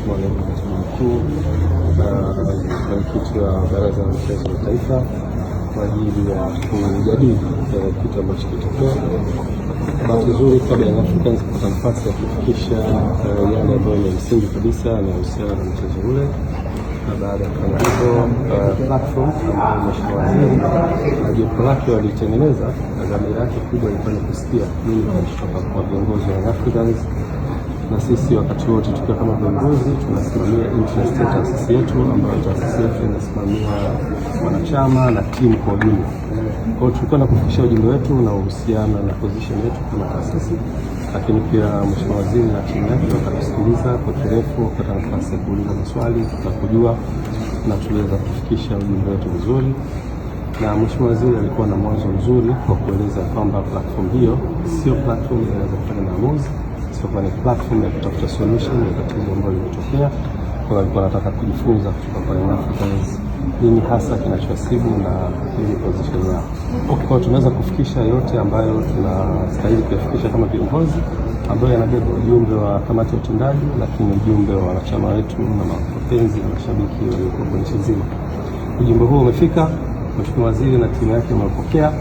Mheshimiwa Naibu Katibu Mkuu na mwenyekiti wa Baraza la Michezo la Taifa kwa ajili ya kujadili kitu ambacho kitokea. Bahati nzuri kabla ya Africans kupata nafasi ya kufikisha yale ambayo ni msingi kabisa yanayohusiana na mchezo ule, na baada ya kufanya hivyo platform ambayo Mheshimiwa Waziri na jopo lake walitengeneza, na dhamira yake kubwa ilikuwa ni kusikia nini kutoka kwa viongozi wa Africans, na sisi wakati wote tukiwa kama viongozi tunasimamia interest ya taasisi yetu, ambayo taasisi yetu inasimamia wanachama na timu kwa ujumla. Kwa hiyo tulikuwa na kufikisha ujumbe wetu na uhusiana na position yetu kama taasisi, lakini pia Mheshimiwa Waziri na timu yake wakatusikiliza kwa kirefu, wakapata nafasi ya kuuliza maswali tukakujua, na tuliweza kufikisha ujumbe wetu vizuri. Na Mheshimiwa Waziri alikuwa na mwanzo mzuri kwa kueleza kwamba platform hiyo sio platform inaweza kufanya maamuzi, sio ni platform ya kutafuta solution ya tatizo ambalo limetokea. Kwa hiyo alikuwa anataka kujifunza kutoka kwa Africans nini hasa kinachowasibu na nini position yao. Kwa hiyo tunaweza kufikisha yote ambayo tunastahili kuyafikisha kama viongozi, ambayo yanabeba ujumbe wa kamati ya utendaji, lakini ujumbe wa wanachama wetu na wapenzi na mashabiki waliokuwa kwenye nchi nzima. Ujumbe huo umefika, Mheshimiwa Waziri na timu yake wamepokea,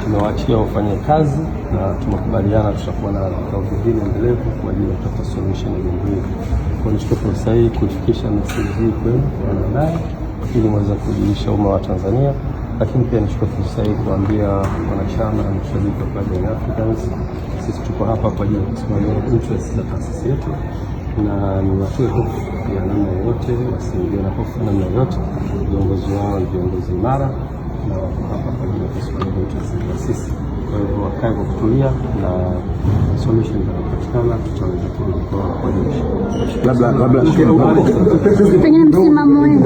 tumewaachia wafanye kazi na tumekubaliana tutakuwa na vikao vingine endelevu kwa ajili ya kutafuta solution ya jambo hili. Kwa hiyo nichukue fursa hii kufikisha message hii kwenu baadaye ili mweze kujulisha umma wa Tanzania, lakini pia nichukue fursa hii kuambia wanachama na mashabiki wa klabu ya Africans, sisi tuko hapa kwa ajili ya kusimamia interest za taasisi yetu, na ni watoe hofu ya namna yoyote, wasiingie na hofu namna yoyote. Viongozi wao ni viongozi imara na wako hapa kwa ajili ya kusimamia interest za taasisi. Kwa hivyo wakae kwa kutulia na solution inapatikana, tutaweza kurudi kwa ajili. Labda pengine msimamo wenu